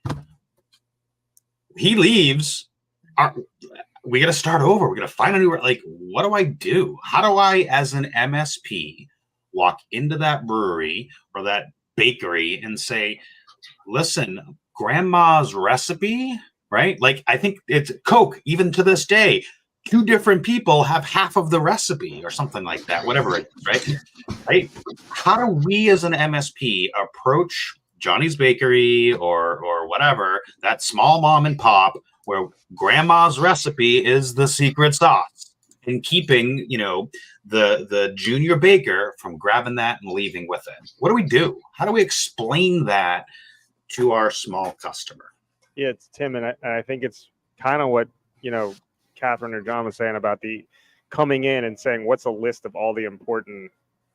He leaves. We got to start over. We're going to find a new, like, what do I do? How do I, as an MSP, walk into that brewery or that bakery and say, listen, grandma's recipe, right? Like, I think it's Coke, even to this day, 2 different people have half of the recipe or something like that, whatever it is, right? Right? How do we as an MSP approach Johnny's Bakery or whatever, that small mom and pop where grandma's recipe is the secret sauce, and keeping, the junior baker from grabbing that and leaving with it? What do we do? How do we explain that to our small customer? Yeah, it's Tim, and I think it's kind of what, Catherine or John was saying about the coming in and saying, what's a list of all the important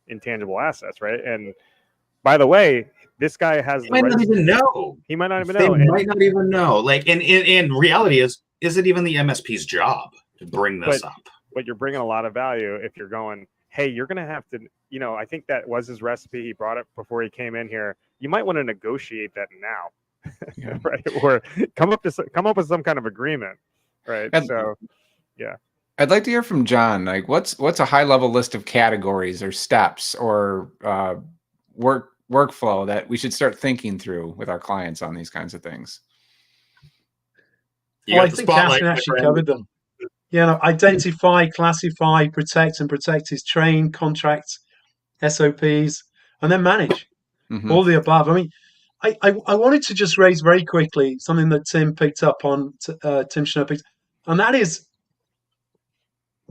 intangible assets, right? And by the way, this guy has He might not even know. He might not even They know. might not even know. Like, and reality is it even the MSP's job to bring this up? But you're bringing a lot of value if you're going, hey, you're going to have to, I think that was his recipe. He brought it before he came in here. You might want to negotiate that now, right? Or come up with some kind of agreement, right? I'd like to hear from John. Like, what's a high level list of categories or steps or workflow that we should start thinking through with our clients on these kinds of things? Well, I think Catherine actually covered them. Identify, classify, protect, and protect is train, contract, SOPs, and then manage. All the above. I mean, I wanted to just raise very quickly something that Tim picked up on, Tim Schnur picked, and that is,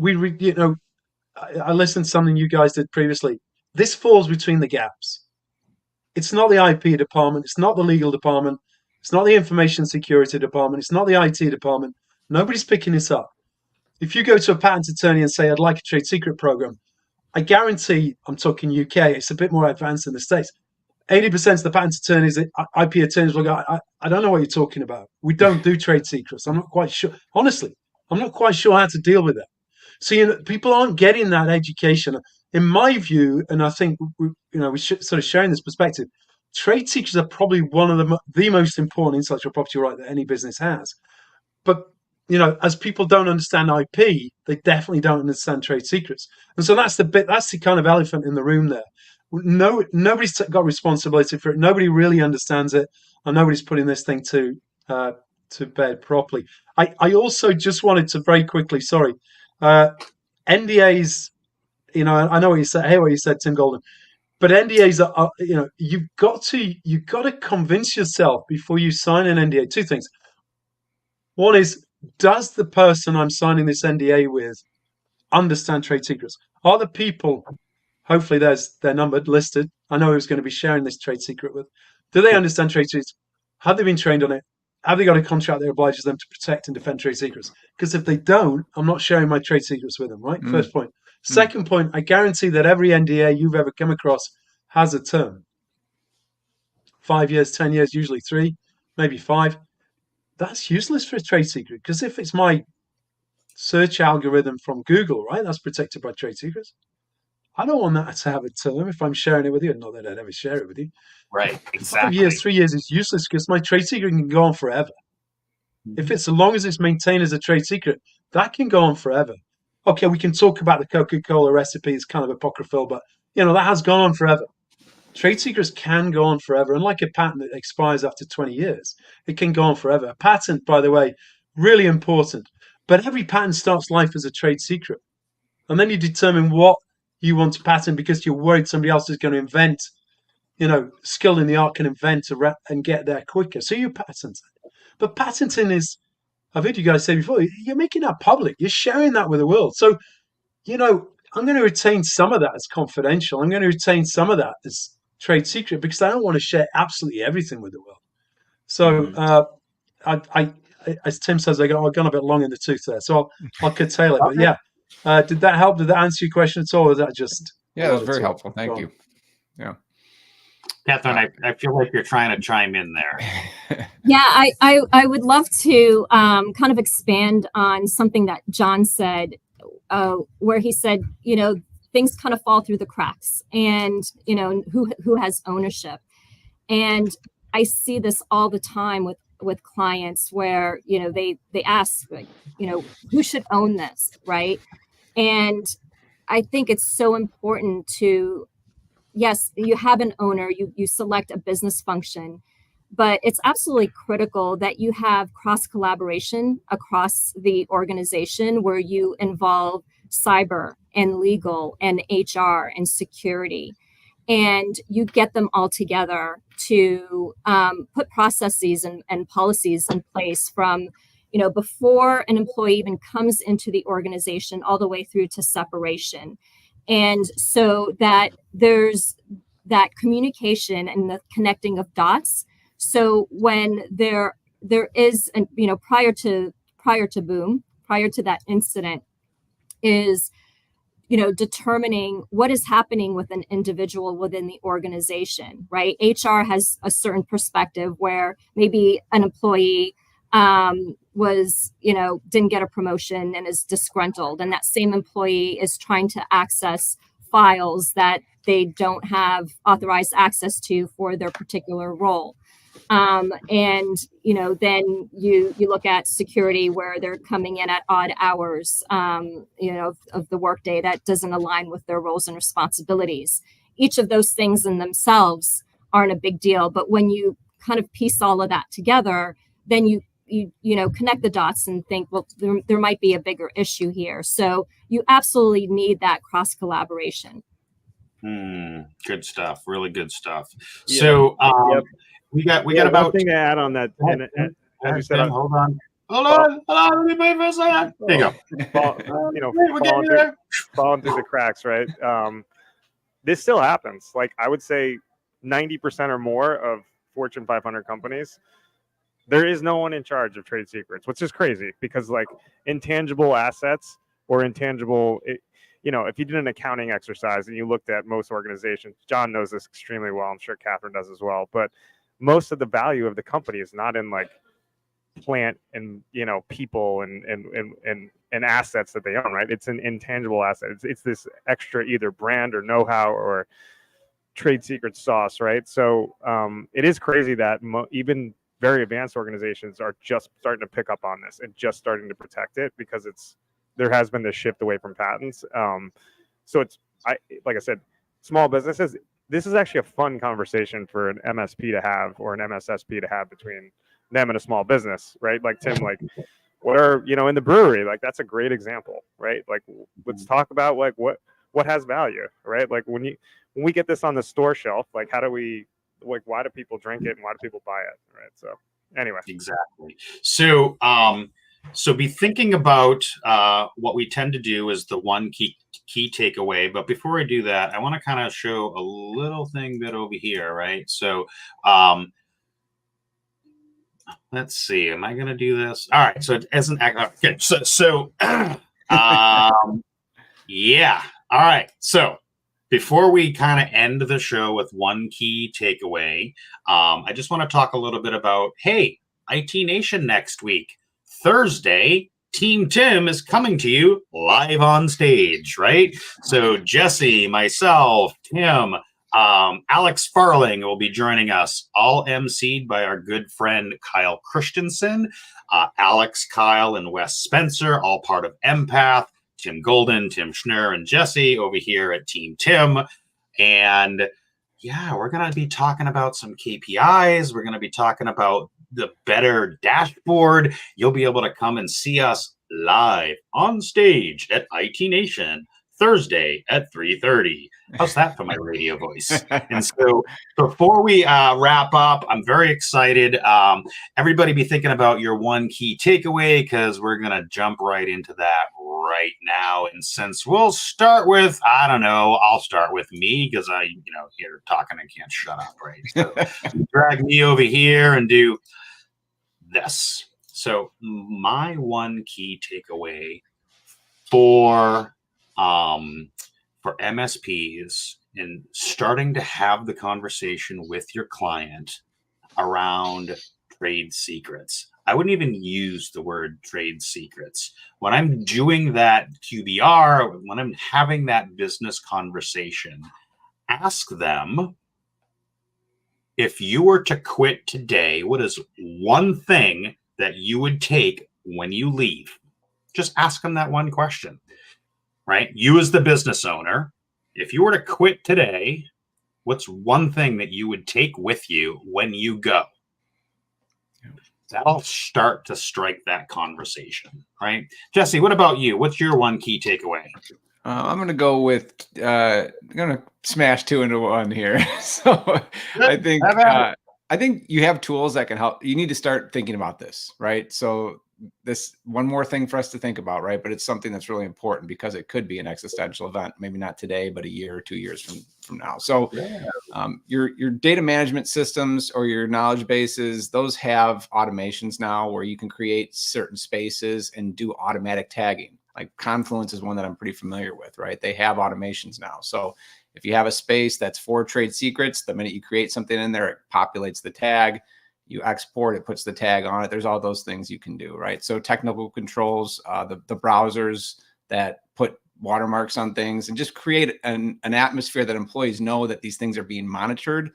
I listened to something you guys did previously. This falls between the gaps. It's not the IP department. It's not the legal department. It's not the information security department. It's not the IT department. Nobody's picking this up. If you go to a patent attorney and say, I'd like a trade secret program, I guarantee, I'm talking UK, it's a bit more advanced in the States. 80% of the patent attorneys, IP attorneys will go, I don't know what you're talking about. We don't do trade secrets. I'm not quite sure. Honestly, I'm not quite sure how to deal with it. So, people aren't getting that education. In my view, and I think we should sort of sharing this perspective, trade secrets are probably one of the most important intellectual property right that any business has. But as people don't understand IP, they definitely don't understand trade secrets. And so that's the kind of elephant in the room there. Nobody's got responsibility for it. Nobody really understands it, and nobody's putting this thing to bed properly. I also just wanted to very quickly, NDAs. I know what you said. Hey, what you said, Tim Golden. But NDAs are you've got to convince yourself before you sign an NDA. 2 things. One is, does the person I'm signing this NDA with understand trade secrets? Are the people, hopefully they're numbered, listed, I know who's going to be sharing this trade secret with, do they understand trade secrets? Have they been trained on it? Have they got a contract that obliges them to protect and defend trade secrets? Because if they don't, I'm not sharing my trade secrets with them, right? First point. Second point, I guarantee that every NDA you've ever come across has a term. 5 years, 10 years, usually 3, maybe 5. That's useless for a trade secret, because if it's my search algorithm from Google, right, that's protected by trade secrets. I don't want that to have a term if I'm sharing it with you. Not that I'd ever share it with you. Right, exactly. 5 years, 3 years is useless because my trade secret can go on forever. If it's, as long as it's maintained as a trade secret, that can go on forever. Okay, we can talk about the Coca-Cola recipe. It's kind of apocryphal, but that has gone on forever. Trade secrets can go on forever. Unlike a patent that expires after 20 years, it can go on forever. A patent, by the way, really important. But every patent starts life as a trade secret. And then you determine what you want to patent because you're worried somebody else is going to invent, skilled in the art can invent and get there quicker. So you patent it. But patenting is, I've heard you guys say before, you're making that public. You're sharing that with the world. So, I'm going to retain some of that as confidential. I'm going to retain some of that as trade secret because I don't want to share absolutely everything with the world. So as Tim says, I've gone a bit long in the tooth there, so I'll curtail it. But yeah, did that help? Did that answer your question at all? Or was that just? Yeah, that was very helpful. Thank you. Yeah. Catherine, I feel like you're trying to chime in there. Yeah, I would love to kind of expand on something that John said, where he said, things kind of fall through the cracks, and who has ownership. And I see this all the time with clients where they ask, like, who should own this, right? And I think it's so important to, yes, you have an owner, you select a business function, but it's absolutely critical that you have cross collaboration across the organization where you involve cyber and legal and HR and security, and you get them all together to put processes and policies in place from before an employee even comes into the organization all the way through to separation. And so that there's that communication and the connecting of dots. So when there is, and prior to that incident, is determining what is happening with an individual within the organization, right? HR has a certain perspective where maybe an employee was, didn't get a promotion and is disgruntled, and that same employee is trying to access files that they don't have authorized access to for their particular role. And then you look at security where they're coming in at odd hours, of the workday that doesn't align with their roles and responsibilities. Each of those things in themselves aren't a big deal, but when you kind of piece all of that together, then you connect the dots and think, well, there might be a bigger issue here. So you absolutely need that cross collaboration. Good stuff. Really good stuff. Yeah. So, Yep. we got about. One thing to add on that, and as you said, hold on. Let me wait for a second. There you go. Falling through the cracks, right? This still happens. Like, I would say 90% or more of Fortune 500 companies, there is no one in charge of trade secrets, which is crazy because, like, intangible assets or intangible, if you did an accounting exercise and you looked at most organizations, John knows this extremely well, I'm sure Catherine does as well, but most of the value of the company is not in like plant and people and assets that they own, right? It's an intangible asset. It's this extra either brand or know-how or trade secret sauce, right? So it is crazy that even very advanced organizations are just starting to pick up on this and just starting to protect it because there has been this shift away from patents. So like I said, small businesses, this is actually a fun conversation for an MSP to have or an MSSP to have between them and a small business, right? Like Tim, like what are, in the brewery, like that's a great example, right? Like let's talk about like what has value, right? Like when we get this on the store shelf, like why do people drink it and why do people buy it, right? So anyway. Exactly. So be thinking about what we tend to do is the one key takeaway. But before I do that, I want to kind of show a little thing bit over here, right? So let's see. Am I going to do this? All right. So it isn't okay. So yeah. All right. So before we kind of end the show with one key takeaway, I just want to talk a little bit about, hey, IT Nation next week. Thursday, Team Tim is coming to you live on stage, right? So Jesse, myself, Tim, Alex Farling will be joining us, all emceed by our good friend Kyle Christensen, Alex, Kyle, and Wes Spencer, all part of Empath, Tim Golden, Tim Schnurr, and Jesse over here at Team Tim. And yeah, we're going to be talking about some KPIs. We're going to be talking about the better dashboard. You'll be able to come and see us live on stage at IT Nation Thursday at 3:30. How's that for my radio voice? And so before we wrap up, I'm very excited. Everybody be thinking about your one key takeaway because we're going to jump right into that right now. And since we'll start with, I'll start with me because I, here talking, I can't shut up, right? So drag me over here and do this. So my one key takeaway for MSPs in starting to have the conversation with your client around trade secrets. I wouldn't even use the word trade secrets. When I'm doing that QBR, when I'm having that business conversation, ask them, if you were to quit today, what is one thing that you would take when you leave? Just ask them that one question, right? You as the business owner, if you were to quit today, what's one thing that you would take with you when you go? That'll start to strike that conversation, right? Jesse, what about you? What's your one key takeaway? I'm going to go with, I'm going to smash two into one here. So I think you have tools that can help. You need to start thinking about this, right? So this one more thing for us to think about, right? But it's something that's really important because it could be an existential event, maybe not today, but a year or 2 years from now. So your data management systems or your knowledge bases, those have automations now where you can create certain spaces and do automatic tagging. Like Confluence is one that I'm pretty familiar with, right? They have automations now. So if you have a space that's for trade secrets, the minute you create something in there, it populates the tag. You export, it puts the tag on it. There's all those things you can do, right? So technical controls, the browsers that put watermarks on things, and just create an atmosphere that employees know that these things are being monitored,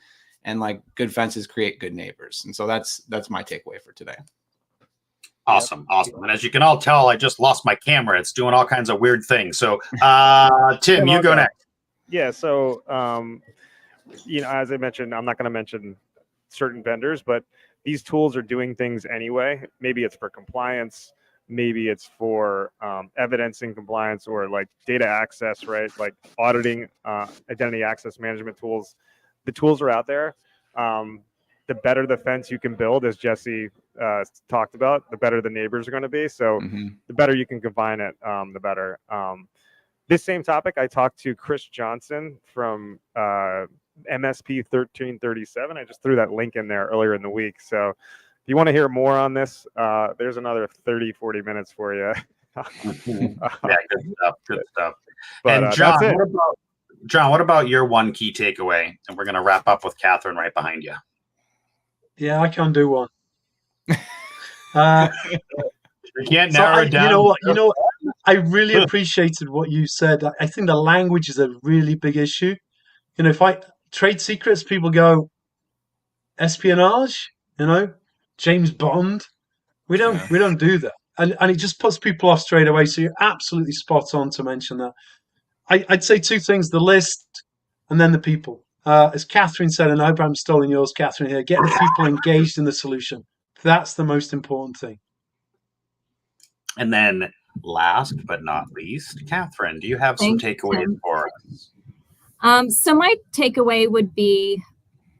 and like good fences create good neighbors. And so that's my takeaway for today. Awesome. And as you can all tell, I just lost my camera. It's doing all kinds of weird things. So Tim, you go next. Yeah. So, as I mentioned, I'm not going to mention certain vendors, but these tools are doing things anyway. Maybe it's for compliance, maybe it's for evidencing compliance, or like data access, right? Like auditing, identity access management tools. The tools are out there. The better the fence you can build, as Jesse talked about, the better the neighbors are going to be. So the better you can combine it, the better. This same topic, I talked to Chris Johnson from MSP 1337. I just threw that link in there earlier in the week. So if you want to hear more on this, there's another 40 minutes for you. Yeah, good stuff. But, and John, what about your one key takeaway? And we're going to wrap up with Catherine right behind you. Yeah, I can do one. You can't narrow it down. You know what? I really appreciated what you said. I think the language is a really big issue. If trade secrets, people go espionage. James Bond. We don't do that, and it just puts people off straight away. So you're absolutely spot on to mention that. I'd say two things: the list, and then the people. As Catherine said, and I hope I'm stealing yours, Catherine, here, get the people engaged in the solution. That's the most important thing. And then last but not least, Catherine, do you have some takeaways for us? So my takeaway would be,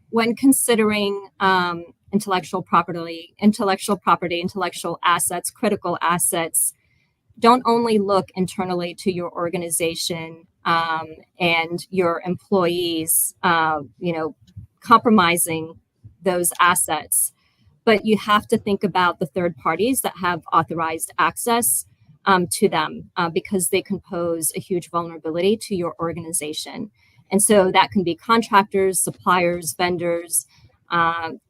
when considering intellectual property, intellectual assets, critical assets, don't only look internally to your organization and your employees, compromising those assets, but you have to think about the third parties that have authorized access to them, because they can pose a huge vulnerability to your organization. And so that can be contractors, suppliers, vendors,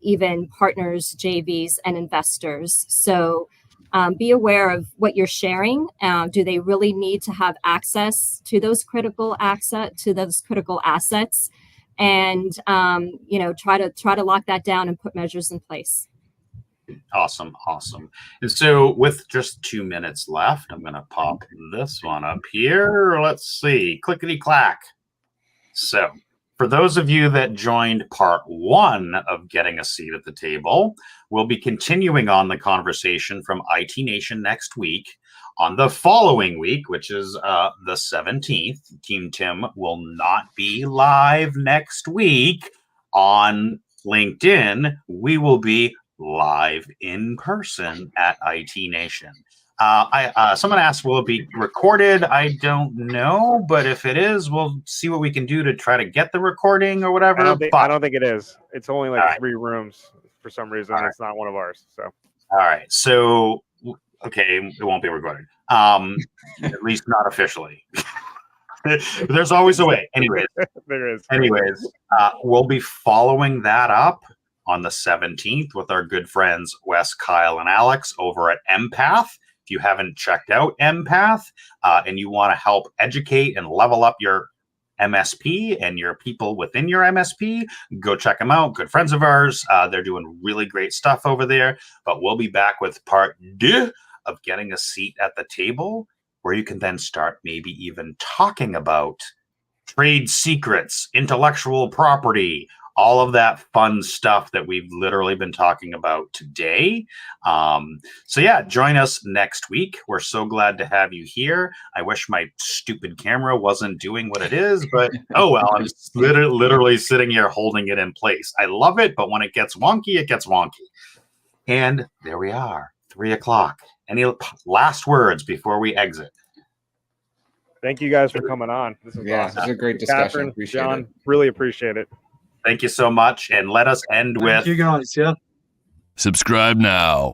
even partners, JVs, and investors. So be aware of what you're sharing. Do they really need to have access to those critical assets? And try to lock that down and put measures in place. Awesome. And so with just 2 minutes left, I'm going to pop this one up here. Let's see. Clickety clack. So for those of you that joined part 1 of Getting a Seat at the Table, we'll be continuing on the conversation from IT Nation next week. On the following week, which is the 17th, Team Tim will not be live next week on LinkedIn. We will be live in person at IT Nation. Someone asked, will it be recorded? I don't know, but if it is, we'll see what we can do to try to get the recording or whatever. I don't think it is. It's only like 3 rooms for some reason. It's not one of ours. So All right. So, okay, it won't be recorded. At least not officially. There's always a way. Anyways, There is. we'll be following that up on the 17th with our good friends Wes, Kyle, and Alex over at Empath. If you haven't checked out Empath and you want to help educate and level up your MSP and your people within your MSP, go check them out. Good friends of ours. They're doing really great stuff over there. But we'll be back with part 2 of getting a seat at the table, where you can then start maybe even talking about trade secrets, intellectual property, all of that fun stuff that we've literally been talking about today. So yeah, join us next week. We're so glad to have you here. I wish my stupid camera wasn't doing what it is, but oh well, I'm literally sitting here holding it in place. I love it, but when it gets wonky, it gets wonky. And there we are, 3:00. Any last words before we exit? Thank you guys for coming on. This is Yeah, awesome. this is a great discussion. Catherine, Appreciate John, it. really appreciate it. Thank you so much. And let us end with Thank you guys. Yeah. Subscribe now.